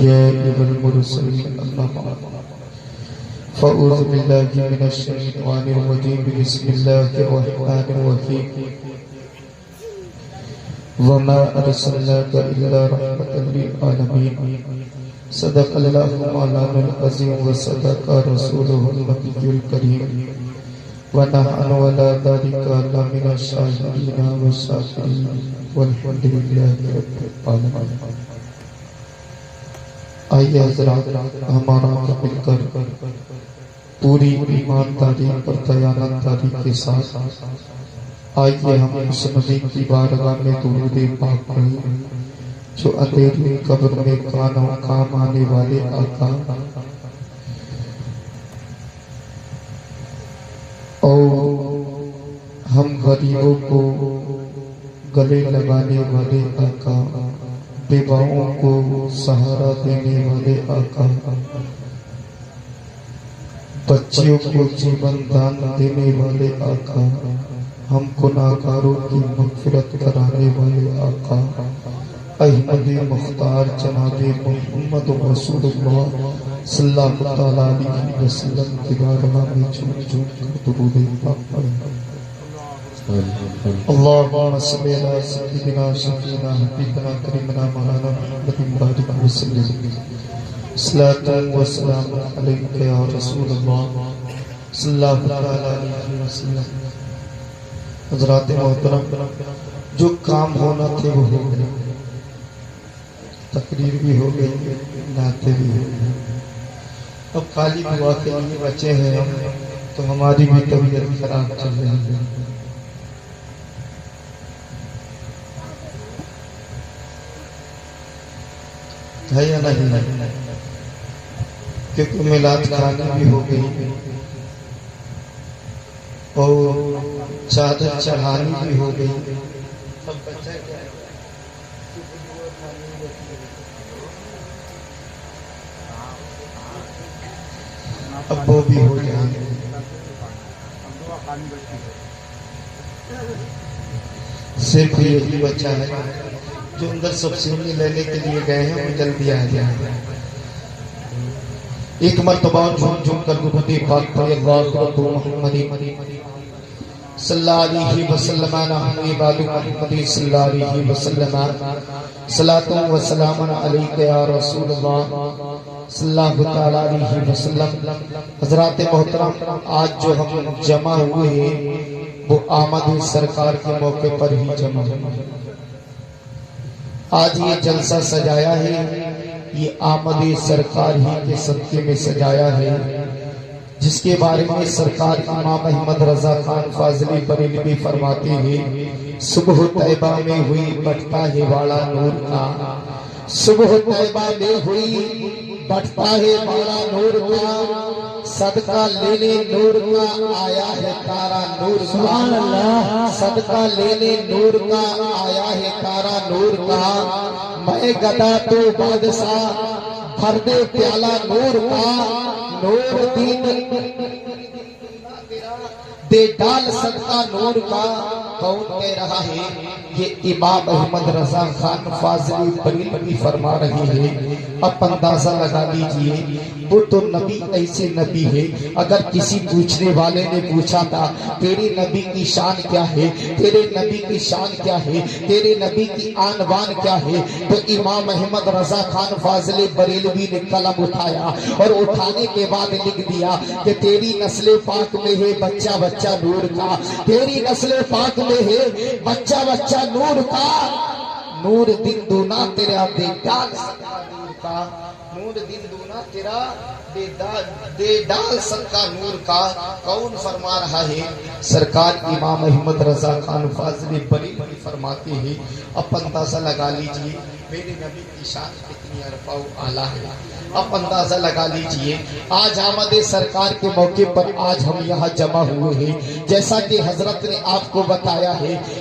الأنبياء والمرسلين أما بعد فأعوذ بالله من الشيطان الرجيم بسم الله الرحمن الرحيم وما أرسلناك إلا رحمة للعالمين صدق الله مولانا العظيم وصدق رسوله النبي الكريم ونحن على ذلك من الشاهدين والشاكرين والحمد لله رب العالمين۔ آئیے حضرات، ہمارا مل کر پوری ایمانداری اور دیانتداری کے ساتھ آئیے ہم اس نبی کی بارگاہ میں درود پاک پڑھیں جو اندھیری قبر میں کام آنے والے آقا اور ہم غریبوں کو گلے لگانے والے آقا، بیواؤں کو سہارا دینے والے آقا، بچیوں کو جیون دان دینے والے آقا، ہم گناہگاروں کی مغفرت کرانے والے آقا احمد مختار جناب محمد رسول اللہ صلی اللہ علیہ وسلم کی بارگاہ میں جھوم جھوم کر درود پاک پڑھیں۔ اللهم صل على سيدنا شفيعنا حبيبنا كريمنا مولانا محمد بارك وسلم صلاة وسلام عليك يا رسول الله صلی اللہ علیہ وسلم۔ حضرات محترم، جو کام ہونا تھے وہ ہو گئے، تقریر بھی ہو گئی، نعتیں بھی ہو گئی، اب خالی دعا کے لیے بچے ہیں تو ہماری بھی طبیعت خراب چل رہی ہے۔ ہے یا نہیں؟ کیونکہ میلاد خانی بھی ہو گئی اور چادر چڑھانی بھی ہو گئی، اب وہ بھی ہو جائے گی۔ صرف یہی بچہ ہے جو اندر سبسیڈی لینے کے لیے گئے ہیں، وہ جلدی آ جائیں۔ ایک مرتبہ جھوم جھوم کر درود پاک پڑھیں۔ اللہم محمد صلی اللہ علیہ وسلم محمد صلی اللہ علیہ وسلم صلاۃ و سلام علیک یا رسول اللہ صلی اللہ علیہ وسلم۔ حضرات محترم، آج جو ہم جمع ہوئے ہیں وہ آمد سرکار کے موقع پر ہی جمع ہوئے۔ آج یہ جلسہ سجایا ہے، یہ آمد سرکار ہی کے صدقے میں سجایا ہے، جس کے بارے میں سرکار امام احمد رضا خان فاضلی بریلوی فرماتے ہیں، صبح طیبہ میں ہوئی بٹتا ہے والا نور کا، صبح طیبہ میں ہوئی بٹتا ہے والا نور کا، صدقہ لینے نور کا آیا ہے تارا نور کا، صدقہ لینے نور کا آیا ہے تارا نور کا، میں گدا تو بادشاہ بھر دے پیالہ نور کا، نور دین دے ڈال صدقہ نور کا۔ کون کہہ رہا ہے؟ یہ امام احمد رضا خان فاضلی بریلوی فرما رہے ہیں۔ اب اندازہ لگا لیجئے، وہ تو نبی ایسے نبی ہے، اگر کسی پوچھنے والے نے پوچھا تھا تیرے نبی کی شان کیا ہے، تیرے نبی کی شان کیا ہے، تیرے نبی کی آن بان کیا ہے، تو امام احمد رضا خان فاضلی بریلوی نے قلم اٹھایا اور اٹھانے کے بعد لکھ دیا کہ تیری نسل پاک میں ہے بچہ بچہ نور کا، تیری نسل پاک میں ہے بچہ بچہ نور کا، نور دن دونا تیرا دے ڈال نور کا، نور دن دونا تیرا دے ڈال صدقہ نور کا۔ کون فرما رہا ہے؟ سرکار امام احمد رضا خان فاضلی بریلوی فرماتے ہیں۔ اب اندازہ لگا لیجئے میرے نبی کی شان کتنی عرفہ و اعلیٰ ہے۔ اب اندازہ لگا لیجئے، آج آمد سرکار کے موقع پر آج ہم یہاں جمع ہوئے ہیں، جیسا کہ حضرت نے آپ کو بتایا ہے،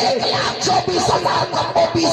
1,24,020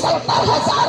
70,000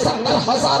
70,000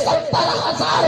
70,000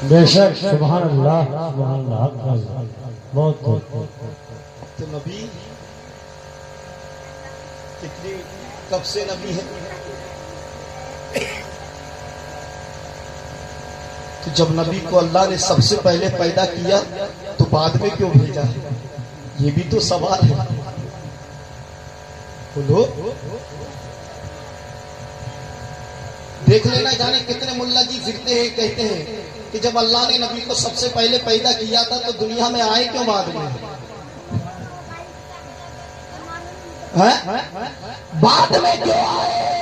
بے شک سبحان اللہ سبحان اللہ بہت تو نبی کتنی کب سے نبی ہے؟ تو جب نبی کو اللہ نے سب سے پہلے پیدا کیا تو بعد میں کیوں بھیجا ہے؟ یہ بھی تو سوال ہے. بولو دیکھ لینا. جانے کتنے ملا جی پھرتے ہیں کہتے ہیں کہ جب اللہ نے نبی کو سب سے پہلے پیدا کیا تھا تو دنیا میں آئے کیوں بعد میں؟ بعد میں کیوں آئے؟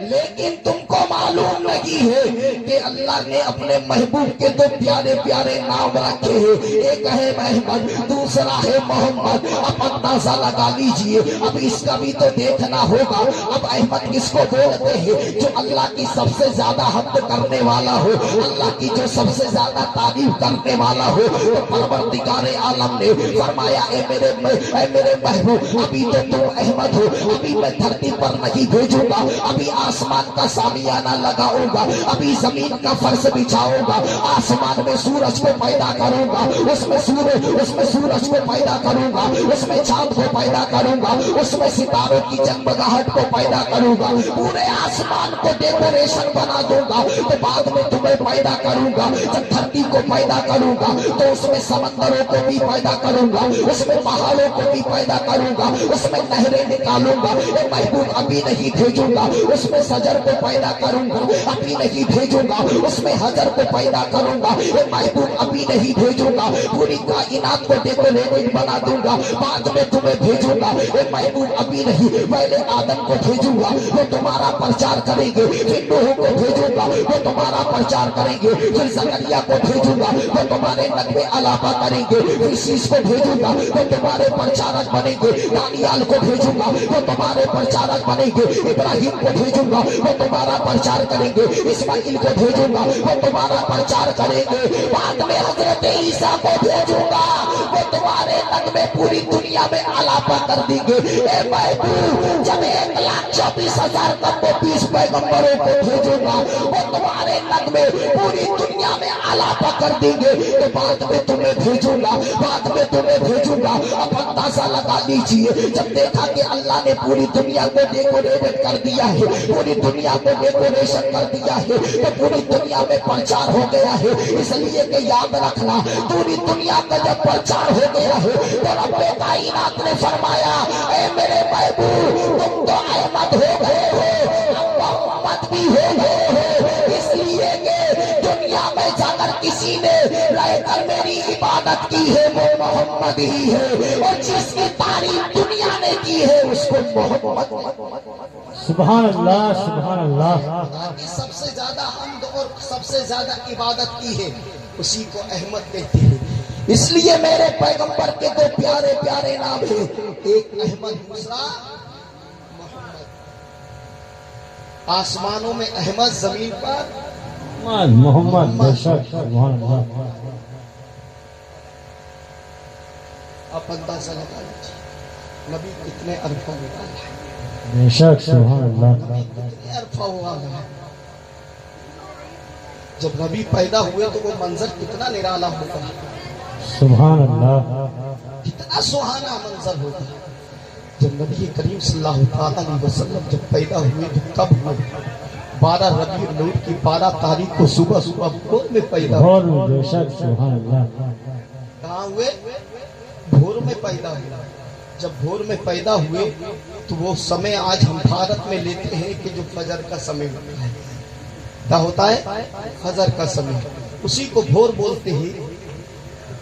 لیکن تم کو معلوم نہیں ہے کہ اللہ نے اپنے محبوب کے دو پیارے پیارے نام رکھے ہیں. ایک ہے محمد, دوسرا ہے محمد. اب اندازہ لگا لیجئے. اب اس کا بھی تو دیکھنا ہوگا. اب احمد کس کو بولتے ہیں؟ جو اللہ کی سب سے زیادہ حمد کرنے والا ہو, اللہ کی جو سب سے زیادہ تعریف کرنے والا ہو. تو پروردگار عالم نے فرمایا اے میرے محبوب, ابھی تو تم احمد ہو, ابھی میں دھرتی پر نہیں بھیجوں گا, ابھی آسمان کا سامیانہ لگاؤں گا, ابھی زمین کا فرش بچھاؤں گا, آسمان میں سورج کو پیدا کروں گا, اس میں سورج کو پیدا کروں گا, اس میں چاند کو پیدا کروں گا, اس میں ستاروں کی جگمگاہٹ کو پیدا کروں گا, پورے آسمان کو ڈیکوریشن بنا دوں گا. تو بعد میں تمہیں پیدا کروں گا. جب دھرتی کو پیدا کروں گا تو اس میں سمندروں کو بھی پیدا کروں گا, اس میں پہاڑوں کو بھی پیدا کروں گا, اس میں نہریں نکالوں گا. اے محبوب ابھی نہیں بھیجوں گا. اس میں سجر کو پیدا کروں گا, ابھی نہیں بھیجوں گا. اس میں حجر کو پیدا کروں گا. اے محبوب ابھی نہیں بھیجوں گا. پوری کائنات کو ڈیکوریٹ بنا دوں گا, بعد میں تمہیں بھیجوں گا. اے محبوب ابھی نہیں, پہلے آدم کو بھیجوں گا, وہ تمہارا پرچار کریں گے. پھر نوح کو بھیجوں گا, وہ تمہارا پرچار کریں گے. پھر زکریا کو بھیجوں گا, وہ تمہارے نغمے علاپہ کریں گے. پھر شیش کو بھیجوں گا, وہ تمہارے پرچارک بنیں گے. دانیال کو بھیجوں گا, وہ تمہارے پرچارک بنیں گے. ابراہیم کو بھیجوں گا, وہ تمہارا پرچار کریں گے. اسماعیل کو بھیجوں گا, وہ تمہارا پرچار کریں گے. بعد میں حضرت عیسیٰ کو بھیجوں گا, وہ تمہارے نغمے پوری دنیا میں آلاپا کر دیں گے. اے محبوب جب 1,24,000 کمبو 20 پیغمبروں کو بھیجوں گا, وہ تمہارے نغمے پوری دنیا میں آلاپا کر دیں گے. تو بعد میں تمہیں بھیجوں گا, بعد میں تمہیں بھیجوں گا. اب اندازہ لگا لیجئے. جب دیکھا کہ اللہ نے پوری دنیا کو ڈیکوریٹ کر دیا ہے, پوری دنیا کو ڈیکوریشن کر دیا ہے, تو پوری دنیا میں پرچار ہو گیا ہے. اس لیے کہ یاد رکھنا, پوری دنیا کا جب پرچار ہو گیا ہے تو رب کائنات نے فرمایا اے میرے محبوب تم تو احمد ہو گئے ہو, اب محمد بھی ہو گئے ہو. اس لیے کہ دنیا میں جا کر کسی نے رہ کر میری عبادت کی ہے وہ محمد ہی ہے, اور جس کی تعریف دنیا نے کی ہے اس کو محمد. سبحان اللہ سبحان اللہ. سب سے زیادہ حمد اور سب سے زیادہ عبادت کی ہے اسی کو احمد کہتے ہیں. اس لیے میرے پیغمبر کے دو پیارے پیارے نام ہیں, ایک احمد دوسرا محمد. آسمانوں میں احمد, زمین پر محمد. بے شک سبحان اللہ. آپ اندازہ لگا لیجیے نبی کتنے عرفہ نکالا ہے, بے شک سبحان اللہ. کتنے عرفہ ہوا ہے. جب نبی پیدا ہوئے تو وہ منظر کتنا نرالا ہوتا, سبحان اللہ. کتنا سہانا منظر ہوتا. جب نبی کریم صلی اللہ علیہ وسلم جب پیدا ہوئے تو کب ہوئے؟ 12 ربیع الاول کی 12 تاریخ کو صبح بھور میں پیدا ہوئے. بے شک سبحان اللہ. کہاں ہوئے؟ بھور میں پیدا ہوئے. جب بھور میں پیدا ہوئے تو وہ سمے آج ہم بھارت میں لیتے ہیں کہ جو فجر کا سمے ہوتا ہے. کیا ہوتا ہے؟ فجر کا سمے, اسی کو بھور بولتے ہیں.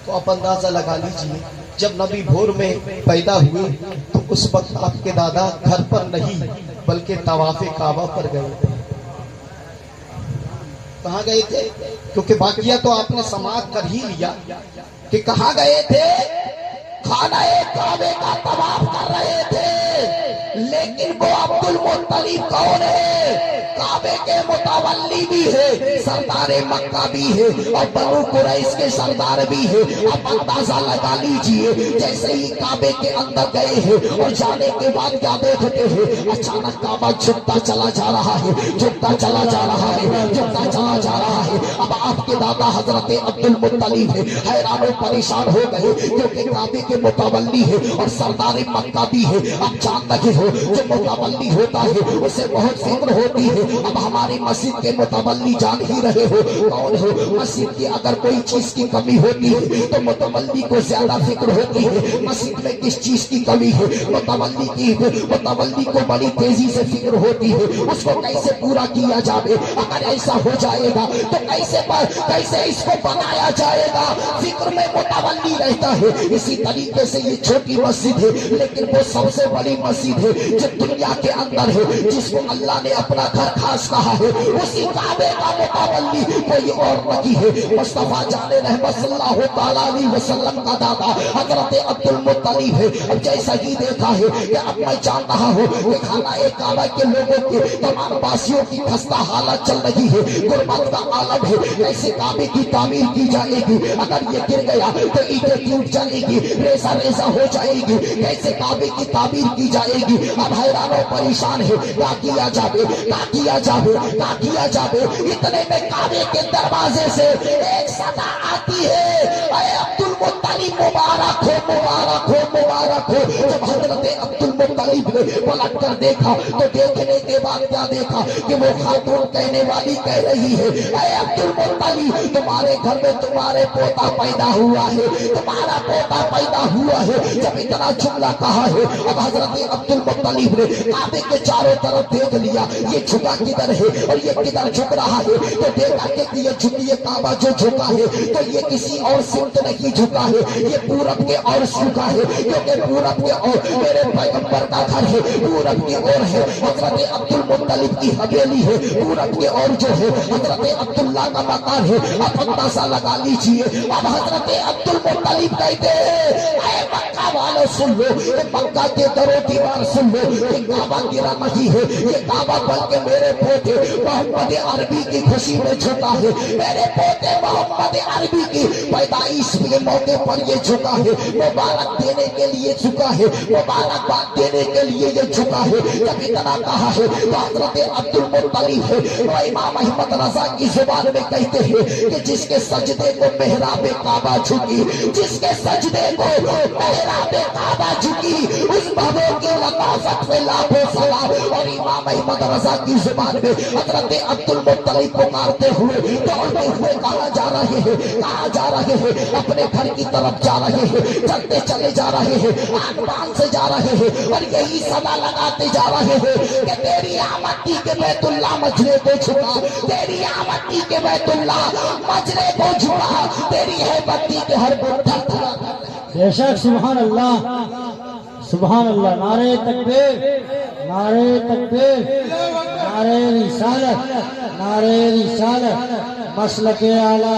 تو آپ اندازہ لگا لیجئے جب نبی بھور میں پیدا ہوئے تو اس وقت آپ کے دادا گھر پر نہیں بلکہ طواف کعبہ پر گئے تھے. کہاں گئے تھے؟ کیونکہ باقیہ تو آپ نے سماعت کر ہی لیا کہ کہاں گئے تھے. خانہ کعبے کا طواف کر رہے تھے. لیکن وہ عبد المطلب کون ہے؟ کعبے کے متولی بھی ہے, سردار مکہ بھی ہے, اور بنو قریش کے سردار بھی ہے. اب اندازہ لگا لیجئے جیسے ہی کعبے کے اندر گئے ہیں اور جانے کے بعد کیا دیکھتے ہیں, اچانک کعبہ جھکتا چلا جا رہا ہے, جھکتا چلا جا رہا ہے, جھکتا چلا جا رہا ہے. اب آپ کے دادا حضرت عبد المطلب ہے، حیران و پریشان ہو گئے کیونکہ کعبے کے متولی ہے اور سردار مکہ بھی ہے۔ اب جان لگے ہو جو متولی ہوتا ہے اسے بہت فکر ہوتی ہے۔ اب ہماری مسجد کے متولی جان ہی رہے ہو کون ہو، مسجد کی اگر کوئی چیز کی کمی ہوتی ہے تو متولی کو زیادہ فکر ہوتی ہے، مسجد میں کس چیز کی کمی ہے متولی کو بڑی تیزی سے فکر ہوتی ہے، اس کو کیسے پورا کیا جائے، اگر ایسا ہو جائے گا تو کیسے اس کو بنایا جائے گا، فکر میں متولی رہتا ہے۔ اسی طریقے سے یہ چھوٹی مسجد ہے لیکن وہ سب سے بڑی مسجد ہے جو دنیا کے اندر ہے، جس کو اللہ نے اپنا گھر خاص کہا ہے، اسی کعبے کا متولی کوئی اور نہیں ہے۔ مصطفیٰ جان رحمت صلی اللہ تعالیٰ علیہ وسلم کا دادا حضرت عبد المطلب ہے۔ اب جیسا ہی دیکھا ہے کہ اب میں جان رہا ہوں کہ خانہ کعبہ کے لوگوں کے تمام باسیوں کی خستہ حالت چل رہی ہے، غربت کا عالم ہے، کیسے کعبے کی تعمیر کی جائے گی، اگر یہ گر گیا تو اینٹیں ٹوٹ جائے گی، ریزہ ریزہ ہو جائے گی، کیسے کعبے کی تعمیر کی جائے گی۔ اب حیران و پریشان ہے کیا کیا جائے، اتنے میں کعبے کے دروازے سے ایک صدا آتی ہے، اے عبد المطلب مبارک ہو۔ جب حضرت عبد المطلب نے پلٹ کر دیکھا تو دیکھنے کے بعد کیا دیکھا کہ وہ خاتون کہنے والی کہہ رہی ہے، اے عبد المطلب تمہارے گھر میں تمہارے پوتا پیدا ہوا ہے۔ جب اتنا جملہ کہا ہے اب حضرت عبد المطلب نے کعبے کے چاروں طرف دیکھ لیا، یہ جھکا کدھر ہے اور یہ کدھر جھک رہا ہے، تو دیکھا کہ یہ کعبہ جو جھکا ہے تو یہ کسی اور سمت نہیں جھکا ہے، یہ پورب کے اور جھکا ہے، کیونکہ پورب کے اور میرے پیغمبر کا گھر ہے، پورب کی اور ہے حضرت عبد المطلب کی حویلی ہے، پورب کے اور جو ہے حضرت عبداللہ کا مکان ہے۔ اب اندازہ لگا لیجئے اب حضرت عبد المطلب کہتے ہیں، اے مکہ والو سن لو، مکہ کے در و دیوار سن لو، یہ کعبہ گرا نہیں ہے، یہ کعبہ بلکہ میرے پوتے محمد عربی کی خوشی میں جھکا ہے، میرے پوتے محمد عربی کی پیدائش کے موقع پر یہ جھکا ہے، مبارک دینے کے لیے جھکا ہے، مبارکباد دینے کے لیے یہ جھکا ہے۔ جب اتنا کہا ہے تو حضرت عبد المطلب ہے وہ امام احمد رضا کی زبان میں کہتے ہیں کہ جس کے سجدے کو محراب کعبہ جھکی، جس کے سجدے کو محراب کعبہ جھکی، اس بابوں کی لطافت میں لاکھوں سلام۔ اور امام احمد رضا کی زبان میں حضرت عبد المطلب پکارتے ہوئے دوڑتے ہوئے کہا جا رہے ہیں اپنے گھر کی طرف جا رہے ہیں، چلتے چلے جا رہے ہیں، آن بان سے جا رہے ہیں اور یہی صدا لگاتے جا رہے ہیں کہ تیری آمدی کے بیت اللہ مجرے کو جھکا، تیری آمدی کے بیت اللہ مجرے کو جھکا، تیری حیبتی کے ہر بڑھا تھا۔ بے شک سبحان اللہ، سبحان اللہ، نعرہ تکبیر، نعرہ تکبیر، نعرہ رسالت، نعرہ رسالت، مسلک اعلی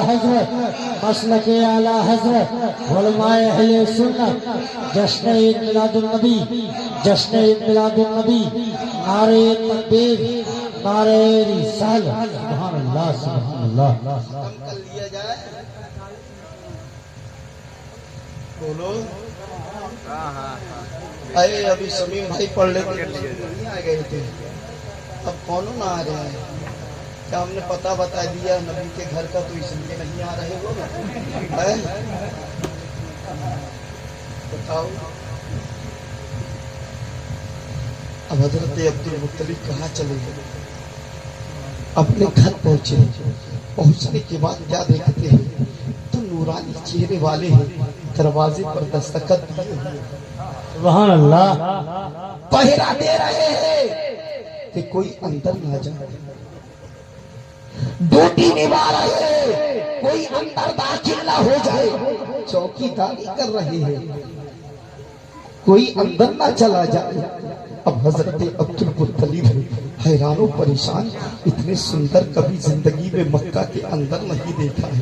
حضرت علماء اہل سنت، جشن عید میلاد النبی، جشن عید میلاد النبی، نعرہ تکبیر، نعرہ رسالت، سبحان اللہ، سبحان اللہ۔ بولو اے ابھی سمیم بھائی پڑھ لیتے نہیں آ گئے تھے، اب کون نہ آ رہے ہیں، کیا ہم نے پتہ بتا دیا نبی کے گھر کا تو اس لیے نہیں آ رہے ہو بتاؤ۔ اب حضرت عبد المطلب کہاں چلے گئے، اپنے گھر پہنچے، پہنچنے کے بعد کیا دیکھتے ہیں تو نورانی چہرے والے ہیں، دروازے پر دستخط دیے ہوئے، سبحان اللہ، پہرا دے رہے ہیں کہ کوئی اندر نہ جائے، ڈیوٹی نبھا رہے ہیں کوئی اندر داخل نہ ہو جائے، چوکی داری کر رہے ہیں کوئی اندر نہ چلا جائے۔ اب حضرت عبد المطلب حیران و پریشان، اتنے سندر کبھی زندگی میں مکہ کے اندر نہیں دیکھا ہے،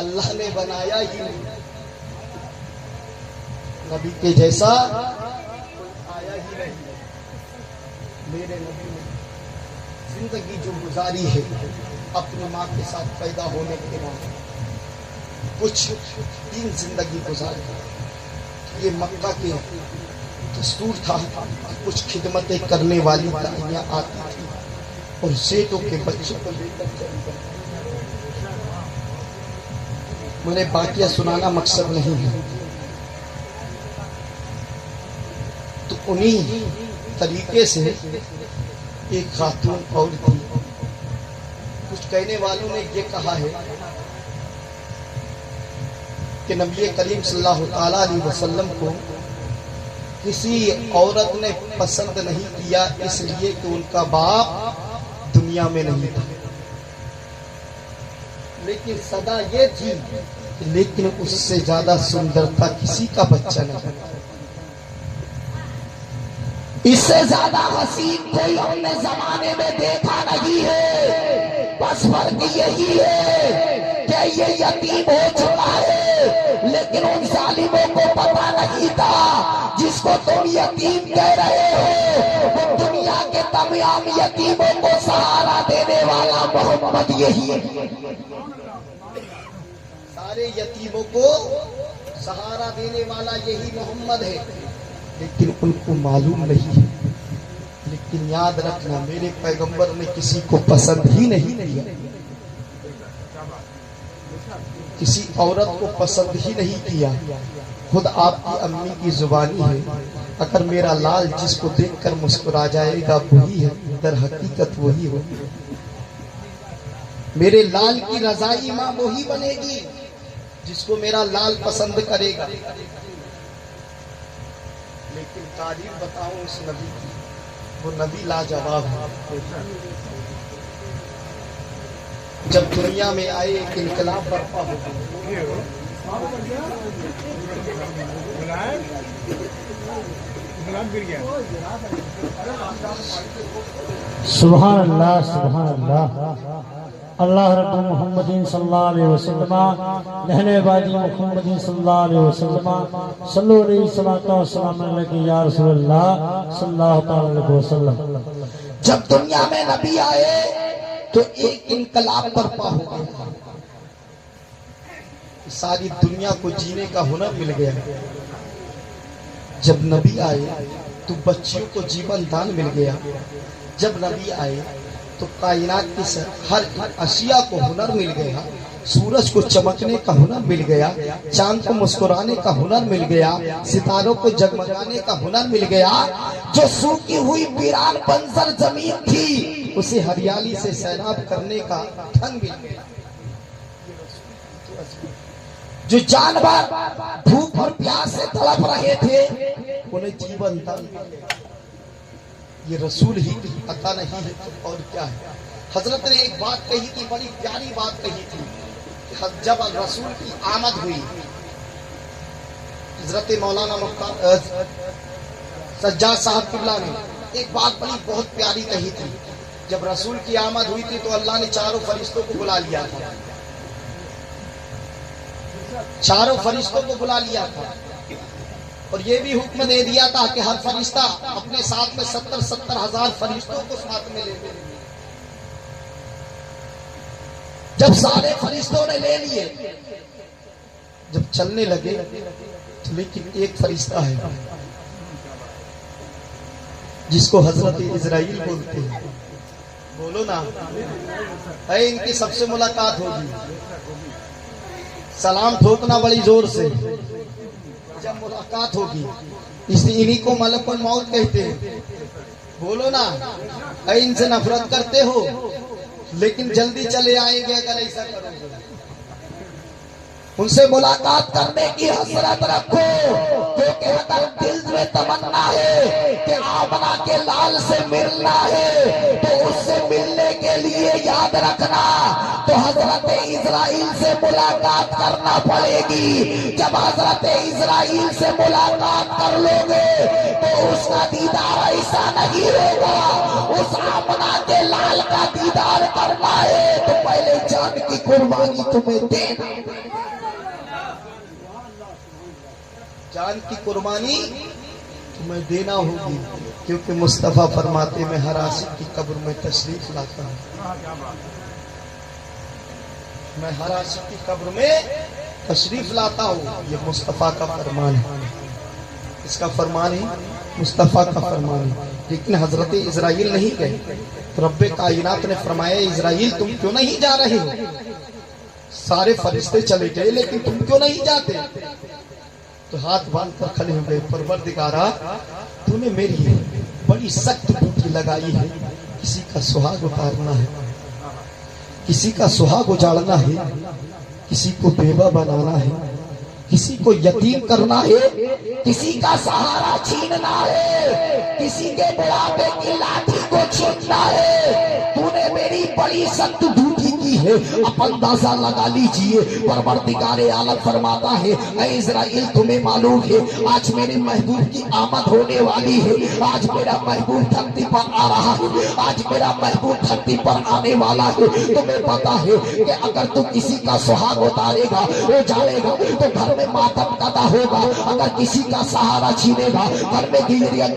اللہ نے بنایا ہی نہیں، نبی کے جیسا آیا ہی نہیں۔ میرے نبی نے زندگی جو گزاری ہے اپنی ماں کے ساتھ پیدا ہونے کے بعد، کچھ 3 زندگی گزاری۔ یہ مکہ کے دستور تھا، کچھ خدمتیں کرنے والی دائیاں آتی تھی اور سیٹوں کے بچوں کو لے کر چلی گئی۔ مجھے باقیہ سنانا مقصد نہیں ہے، تو انہی طریقے سے ایک خاتون اور تھی۔ کچھ کہنے والوں نے یہ کہا ہے کہ نبی کریم صلی اللہ تعالیٰ علیہ وسلم کو کسی عورت نے پسند نہیں کیا، اس لیے کہ ان کا باپ دنیا میں نہیں تھا، لیکن صدا یہ تھی لیکن اس سے زیادہ سندرتا کسی کا بچہ نہیں، اس سے زیادہ حسین کوئی ہم نے زمانے میں دیکھا نہیں ہے۔ بس فرق یہی ہے کہ یہ یتیم ہو چکا ہے، لیکن ان ظالموں کو پتہ نہیں تھا جس کو تم یتیم کہہ رہے ہو وہ دنیا کے تمام یتیموں کو سہارا دینے والا محمد یہی ہے۔ سارے یتیموں کو سہارا دینے والا یہی محمد ہے، لیکن ان کو معلوم نہیں ہے۔ لیکن یاد رکھنا، میرے پیغمبر نے کسی کو پسند ہی نہیں کیا، کسی عورت کو پسند ہی نہیں کیا۔ خود آپ کی امی کی زبانی ہے، اگر میرا لال جس کو دیکھ کر مسکرا جائے گا وہی ہے، در حقیقت وہی ہو۔ میرے لال کی رضائی ماں وہی بنے گی جس کو میرا لال پسند کرے گا۔ لیکن تعریف بتاؤں اس نبی کی، وہ نبی لاجواب ہے۔ جب دنیا میں آئے ایک انقلاب برپا ہو گیا، سبحان اللہ سبحان اللہ۔ اللہ رب محمد صلی اللہ علیہ وسلم نہنے بادی محمد صلی اللہ علیہ وسلم صلو علیہ الصلوۃ والسلام علیہ یا رسول اللہ صلی اللہ علیہ وسلم۔ جب دنیا میں نبی آئے تو ایک انقلاب برپا ہو گیا، ساری دنیا کو جینے کا ہنر مل گیا۔ جب نبی آئے تو بچیوں کو جیون دان مل گیا۔ جب نبی آئے تو کائنات کی ہر اشیاء کو ہنر مل گیا، سورج کو چمکنے کا ہنر مل گیا، چاند کو مسکرانے کا ہنر مل گیا، ستاروں کو جگمگانے کا ہنر مل گیا۔ جو سوکھی ہوئی ویران بنجر زمین تھی اسے ہریالی سے سیراب کرنے کا ڈھنگ مل گیا۔ جو جانور بھوک اور پیاس سے تڑپ رہے تھے انہیں جیون دان مل گیا۔ یہ رسول ہی عطا نہیں ہے تو اور کیا ہے؟ حضرت نے ایک بات کہی تھی، بڑی پیاری بات کہی تھی، جب رسول کی آمد ہوئی، حضرت مولانا مختار سجاد صاحب قبلہ نے ایک بات بڑی بہت پیاری کہی تھی۔ جب رسول کی آمد ہوئی تھی تو اللہ نے چاروں فرشتوں کو بلا لیا تھا، چاروں فرشتوں کو بلا لیا تھا، اور یہ بھی حکم دے دیا تھا کہ ہر فرشتہ اپنے ساتھ میں 70 ہزار فرشتوں کو ساتھ میں لے لے۔ جب سارے فرشتوں نے لے لیے، جب چلنے لگے تو لیکن ایک فرشتہ ہے جس کو حضرت اسرائیل بولتے ہیں، بولو نا، اے ان کی سب سے ملاقات ہوگی، سلام ٹھوکنا بڑی زور سے، جب ملاقات ہوگی، اس لیے انہی کو ملک الموت کہتے ہیں، بولو نا، اے ان سے نفرت کرتے ہو لیکن جلدی چلے آئیں گے اگر ایسا کرو گے۔ ان سے ملاقات کرنے کی حسرت رکھو، کیونکہ اگر دل میں تمنا ہے کہ آمنہ کے لال سے ملنا ہے تو اس سے ملنے کے لیے یاد رکھنا تو حضرت اسرائیل سے ملاقات کرنا پڑے گی۔ جب حضرت اسرائیل سے ملاقات کر لو گے تو اس کا دیدار ایسا نہیں ہوگا، اس آمنہ کے لال کا دیدار کرنا ہے تو پہلے جان کی قربانی تمہیں دینا، جان کی قربانی تمہیں دینا ہوگی، کیونکہ مصطفیٰ فرماتے میں ہر عاشق کی قبر میں تشریف لاتا ہوں، میں ہر عاشق کی قبر میں تشریف لاتا ہوں۔ یہ مصطفیٰ کا فرمان ہے، اس کا فرمان ہے، مصطفیٰ کا فرمان ہے۔ لیکن حضرت اسرائیل نہیں گئے، رب کائنات نے فرمایا اسرائیل تم کیوں نہیں جا رہے ہو؟ سارے فرشتے چلے گئے لیکن تم کیوں نہیں جاتے؟ تو ہاتھ باندھ کر کھڑے ہو گئے، پروردگارا تو نے میری بڑی سخت ڈیوٹی لگائی ہے، کسی کا سہاگ اتارنا ہے، کسی کا سہاگ اجاڑنا ہے، کسی کو بیوہ بنانا ہے، کسی کو یتیم کرنا ہے، کسی کا سہارا چھیننا ہے، کسی کے بڑھاپے کی لاٹھی کو چھیننا ہے۔ تو نے میری بڑی سخت ڈیوٹی کی ہے، اب اندازہ لگا لیجئے۔ پروردگار عالم فرماتا ہے اے اسرائیل تمہیں معلوم ہے آج میرے محبوب کی آمد ہونے والی ہے، آج میرا محبوب دھرتی پر آ رہا ہے، آج میرا محبوب دھرتی پر آنے والا ہے۔ تمہیں پتا ہے کہ اگر تو کسی کا سہاگ اتارے گا وہ جائے گا تو گھر میں ماتم قضا ہوگا، اگر کسی کا سہارا چھینے گا گھر میں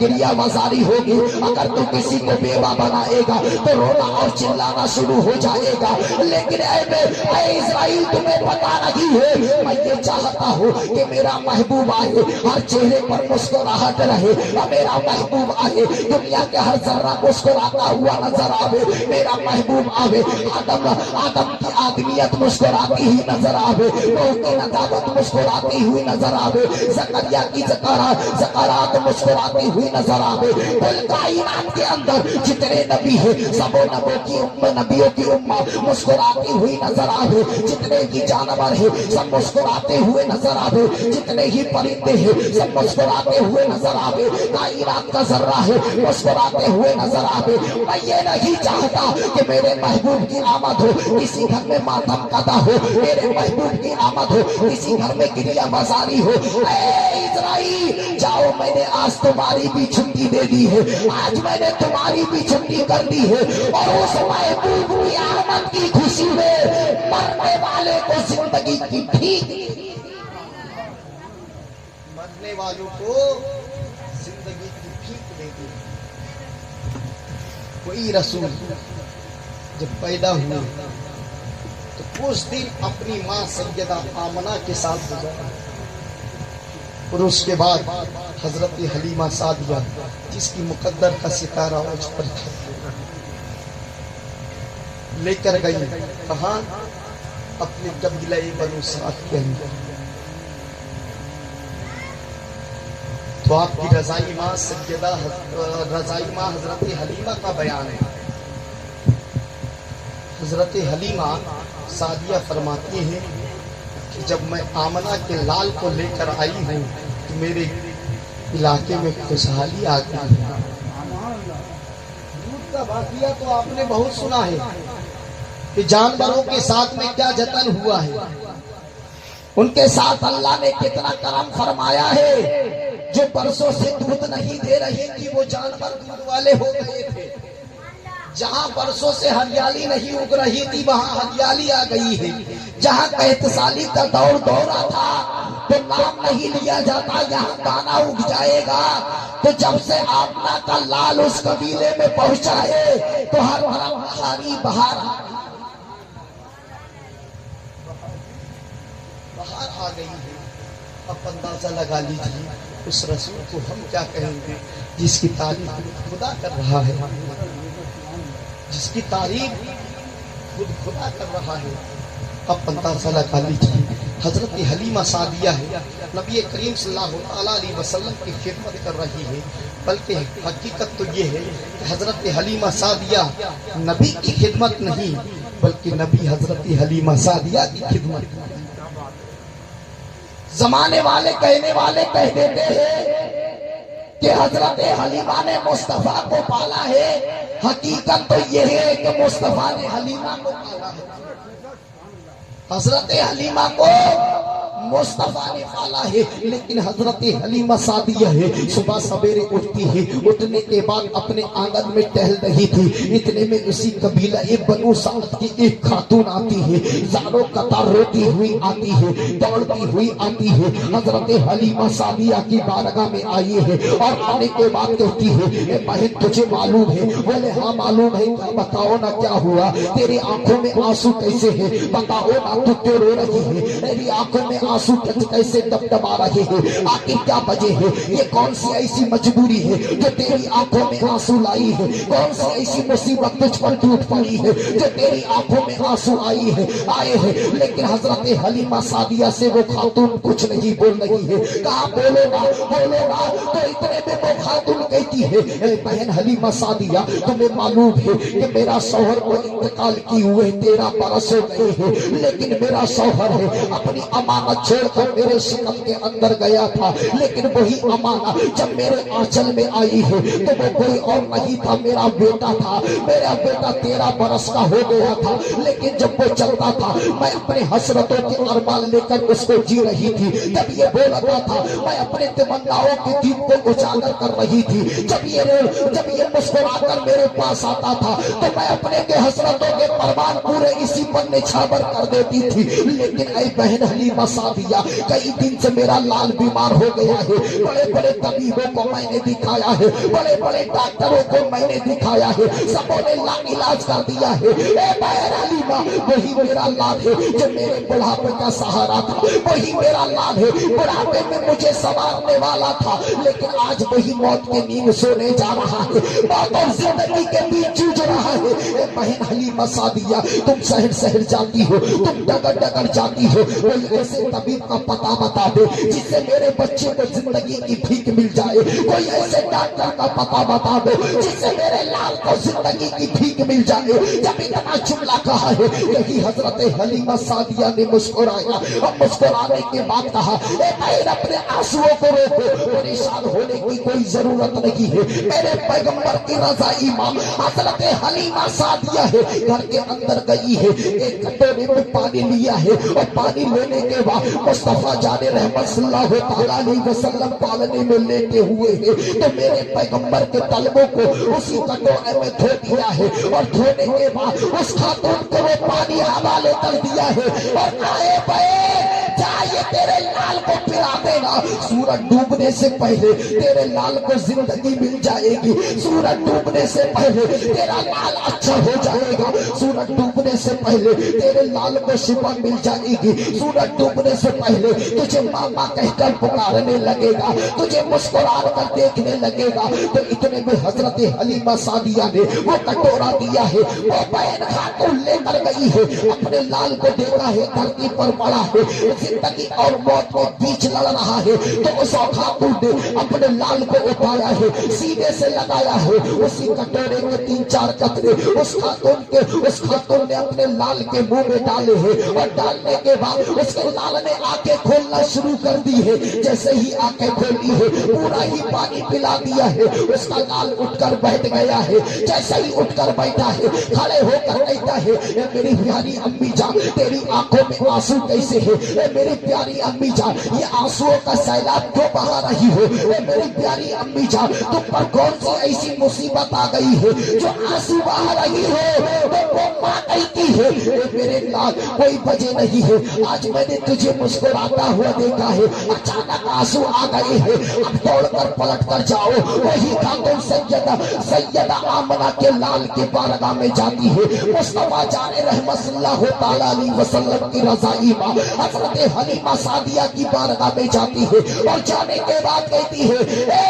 گریا بازاری ہوگی، اگر تو کسی کو بیوہ بنائے گا تو رونا اور چلانا شروع ہو جائے گا۔ لیکن اے اسرائیل تمہیں پتا نہیں ہے میں یہ چاہتا ہوں کہ میرا محبوب آئے، ہر چہرے پر مسکراہٹ رہے، میرا محبوب آئے، دنیا کے ہر ذرہ مسکراتا ہوا نظر آئے، میرا محبوب آئے، آدم کی آدمیت مسکراتی ہی نظر آئے، نوح کی ندامت مسکراتی ہوئی نظر آئے، زکریا کی زکرات مسکراتی ہوئی نظر آئے۔ کل کائنات کے اندر جتنے نبی ہیں سب نبیوں کی امت مسکراتی ہوئی نظر آئے، جتنے ہی جانور ہیں سب مسکراتے ہوئے نظر آئے، جتنے ہی پرندے ہیں سب مسکراتے ہوئے نظر آئے، کائنات کا ذرہ ہے مسکراتے ہوئے نظر آئے۔ میں یہ نہیں چاہتا کہ میرے محبوب کی آمد ہو کسی گھر میں ماتم قضا ہو، میرے محبوب کی آمد ہو کسی گھر میں گریا بازاری ہو۔ اے اسرائیل جاؤ، میں نے آج تمہاری بھی چھٹی دے دی ہے، آج میں نے تمہاری بھی چھٹی کر دی ہے، اور اس محبوب کی آمد کی خوشی میں مرنے والے کو زندگی کی بھیک، مرنے والوں کو زندگی کی بھیک دے دی۔ کوئی رسول جب پیدا ہوئے تو کچھ دن اپنی ماں سیدہ آمنہ کے ساتھ گزارا، اور اس کے بعد حضرت حلیمہ سعدیہ جس کی مقدر کا ستارہ اوج پر تھا لے کر گئی کہاں؟ اپنے قبیلہ بنو سعد کے اندر۔ تو آپ کی رضائی ماں سیدہ رضائی ماں حضرت حلیمہ کا بیان ہے۔ حضرت حلیمہ سعدیہ فرماتی ہیں کہ جب میں آمنہ کے لال کو لے کر آئی ہوں تو میرے علاقے میں خوشحالی آ گئی ہے۔ دودھ کا واقعہ تو آپ نے بہت سنا ہے کہ جانوروں کے ساتھ میں کیا جتن ہوا ہے، ان کے ساتھ اللہ نے کتنا کرم فرمایا ہے۔ جو برسوں سے دودھ نہیں دے رہی تھی وہ جانور دودھ والے ہو گئے تھے، جہاں برسوں سے ہریالی نہیں اگ رہی تھی وہاں ہریالی آ گئی ہے، جہاں قحط سالی کا دور دورہ تھا تو نام نہیں لیا جاتا یہاں دانا اگ جائے گا۔ تو جب سے آمنہ کا لال اس قبیلے میں پہنچا ہے تو ہر ہری بہار آ گئی ہے۔ اب اندازہ لگا لیجیے اس رسول کو ہم کیا کہیں گے جس کی تعریف خدا کر رہا ہے، جس کی تعریف خود خدا کر رہا ہے۔ اب اندازہ لگا لیجیے حضرت حلیمہ سعدیہ ہے، نبی کریم صلی اللہ علیہ وسلم کی خدمت کر رہی ہے، بلکہ حقیقت تو یہ ہے کہ حضرت حلیمہ سعدیہ نبی کی خدمت نہیں بلکہ نبی حضرت حلیمہ سعدیہ کی خدمت۔ زمانے والے کہنے والے کہہ دیتے ہیں کہ حضرت حلیمہ نے مصطفیٰ کو پالا ہے، حقیقت تو یہ ہے کہ مصطفیٰ نے حلیمہ کو پالا ہے۔ حضرت حلیمہ کو مصطفیٰ نے پالا ہے، لیکن حضرت حلیمہ سعدیہ ہے صبح سویرے اٹھتی ہے، اٹھنے کے بعد اپنے آنگن میں ٹہل رہی تھی، اتنے میں اسی قبیلہ بنو سعد کی ایک خاتون آتی ہے، زاروں قطار روتی ہوئی آتی ہے، دوڑتی ہوئی آتی ہے، حضرت حلیمہ سعدیہ کی بارگاہ میں آئی ہے اور آنے کے بعد کہتی ہے اے بہن تجھے معلوم ہے؟ بولے ہاں معلوم ہے۔ بتاؤ نا کیا ہوا، تیری آنکھوں میں آنسو کیسے ہیں؟ بتاؤ نا تو کیوں رو رہی ہے؟ میری آنکھوں میں آنسو کیسے ڈبڈبا رہے ہیں؟ آخر کیا وجہ ہے؟ یہ کون سی ایسی مجبوری ہے جو تیری آنکھوں میں آنسو لائی ہے؟ کون سی ایسی مصیبت تجھ پر ٹوٹ پڑی ہے جو تیری آنکھوں میں آنسو آئے ہیں؟ لیکن حضرت حلیمہ سعدیہ سے وہ خاتون کچھ نہیں بول رہی ہے۔ کہا بولو نا بولو نا، تو اتنے میں وہ خاتون کہتی ہے اے بہن حلیمہ سعدیہ تمہیں معلوم ہے کہ میرا شوہر کو انتقال کی ہوئے 13 برس ہو گئے ہیں، لیکن میرا شوہر ہے اپنی امانت چھوڑ کر میرے شکم کے اندر گیا تھا، لیکن وہی امانت جب میرے آنچل میں آئی ہے تو وہ کوئی اور نہیں تھا، میرا بیٹا تھا۔ میرا بیٹا 13 برس کا ہو گیا تھا، لیکن جب وہ چلتا تھا میں اپنے حسرتوں کے ارمان لے کر اس کو جی رہی تھی، جب یہ بولتا تھا میں اپنے تمناؤں کی دیپ کو اجاگر کر رہی تھی، جب یہ مسکرا کر میرے پاس آتا تھا تو میں اپنے کے حسرتوں کے پروان پورے اسی پر نچھاور کر دیتی تھی۔ لیکن اے بہن حلیمہ سعدیہ کئی دن سے میرا لال بیمار ہو گیا ہے، بڑے بڑے طبیبوں کو میں نے دکھایا ہے، بڑے بڑے ڈاکٹروں کو میں نے دکھایا ہے، سبوں نے لا علاج کر دیا ہے۔ اے بہن حلیمہ وہی میرا لال ہے جو میرے بڑھاپے کا سہارا تھا، وہی میرا لال ہے بڑھاپے میں مجھے سنوارنے والا تھا، لیکن آج وہی موت کے نیند سونے جا رہا ہے، موت اور زندگی کے بیچ جوجھ رہا ہے۔ اے بہن حلیمہ سعدیہ تم شہر شہر جاتی ہو، تم ڈگر ڈگر جاتی ہو، کوئی ایسے طبیب کا پتہ بتا دے جس سے میرے بچے کو زندگی کی بھیک مل جائے، کوئی ایسے ڈاکٹر کا پتہ بتا دو جس سے میرے لال کو زندگی کی بھیک مل جائے۔ جب اتنا جملہ کہا ہے یہی حضرت حلیمہ سعدیہ نے مسکرایا اور مسکرانے کے بعد کہا اے بہن اپنے آنسوؤں کو روکو، پریشان ہونے کی کوئی ضرورت نہیں ہے، میرے پیغمبر کی رضائی ماں حضرت حلیمہ سعدیہ ہے، گھر کے اندر گئی ہے، ایک کٹورے میں پانی لیا ہے اور پانی لینے کے بعد مصطفیٰ جان رحمت صلی اللہ تعالیٰ علیہ وسلم پالنے میں لیتے ہوئے ہیں تو میرے پیغمبر کے طلبوں کو اسی کٹورے میں دھو دیا ہے اور دھونے کے بعد اس خاتون کو وہ پانی حوالے کر دیا ہے اور آئے بہن جائے تیرے لال کو پلا دینا، سورج ڈوبنے سے پہلے تیرے لال کو زندگی مل جائے گی، سورج ڈوبنے سے پہلے تیرا لال اچھا ہو جائے گا، سورج ڈوبنے سے پہلے تیرے لال کو شفا مل جائے گی، سورج ڈوبنے سے پہلے تجھے ماما کہہ کر پکارنے لگے گا، تجھے مسکرا کر دیکھنے لگے گا۔ تو اتنے میں حضرت حلیمہ سعدیہ نے وہ کٹورا دیا ہے، وہ بہن خاتون لے کر گئی ہے، اپنے لال کو دیکھا ہے دھرتی پر پڑا ہے، زندگی اور موت کے بیچ لڑ رہا ہے، تو اس خاتون نے اپنے لال کو اٹھایا ہے، سینے سے لگایا ہے، اسی کٹورے میں 3-4 قطرے اس خاتون نے اپنے لال کے منہ میں ڈالے ہیں اور ڈالنے کے بعد اس کے لال نے آنکھیں کھولنا شروع کر دی ہے، جیسے ہی آنکھیں کھولی ہے پورا ہی پانی پلا دیا ہے، اس کا لال اٹھ کر بیٹھ گیا ہے، جیسے ہی اٹھ کر بیٹھا ہے کھڑے ہو کر کہتا ہے اے میری پیاری امی جان تیری آنکھوں میں آنسو کیسے ہے؟ اے میری پیاری امی جان یہ آنسوؤں کا سیلاب کیوں بہا رہی ہو؟ اے میری پیاری امی جان تم پر کون سی ایسی مصیبت آ گئی ہے جو آنسو بہا رہی ہو؟ تو وہ ماں کہتی ہے اے میرے لال کوئی وجہ نہیں ہے، آج میں نے تجھے مسکراتا ہوا دیکھا ہے، اچانک آنسو آ گئے ہیں، اب دوڑ کر پلٹ کر جاؤ۔ وہی خاتون سیدہ آمنہ کے لال کے بارگاہ میں جاتی ہے، مصطفیٰ جان رحمت صلی اللہ تعالیٰ علیہ وسلم کی رضائی ماں حضرت حلیمہ سعدیہ کی بارگاہ میں جاتی ہے اور جانے کے بعد کہتی ہے اے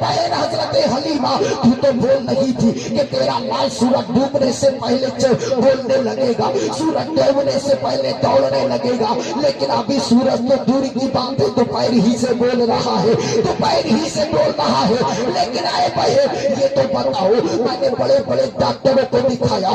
بہن حضرت حلیمہ تو تو بول نہیں تھی کہ تیرا لال سورج ڈوبنے سے پہلے بولنے لگے گا، سورج ڈوبنے سے پہلے دوڑنے لگے گا، لیکن ابھی سورج تو دوری کی بات ہے دوپہر ہی سے بول رہا ہے، دوپہر ہی سے بول رہا ہے، لیکن اے بہن یہ تو بتاؤ میں نے بڑے بڑے ڈاکٹروں کو دکھایا،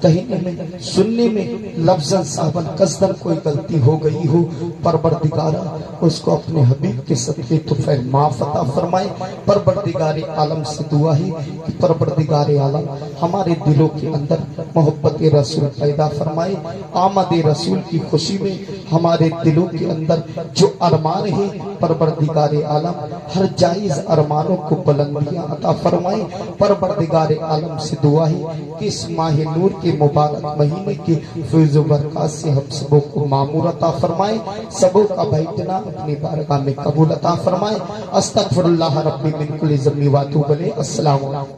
کہیں میں سننے میں لفظاً صاحباً قصداً کوئی غلطی ہو گئی ہو، پروردگارہ اس کو اپنے حبیب کے صدقے طفیل معاف عطا فرمائے۔ پروردگار عالم سے دعا ہے کہ پروردگار عالم ہمارے دلوں کے اندر محبت رسول پیدا فرمائے۔ آمد رسول کی خوشی میں ہمارے دلوں کے اندر جو ارمان ہے، پروردگار عالم ہر جائز ارمانوں کو بلندیاں عطا فرمائے۔ پروردگار عالم سے دعا ہے کہ اس ماہ نور کے مبارک مہینے کے فیض و برکات سے ہم سبوں کو معمور عطا فرمائے، سبوں کا بیٹھنا اپنی بارگاہ میں قبول عطا فرمائے۔ استغفر اللہ ربی من کل ذنب و اتوب الیہ۔ السلام علیکم۔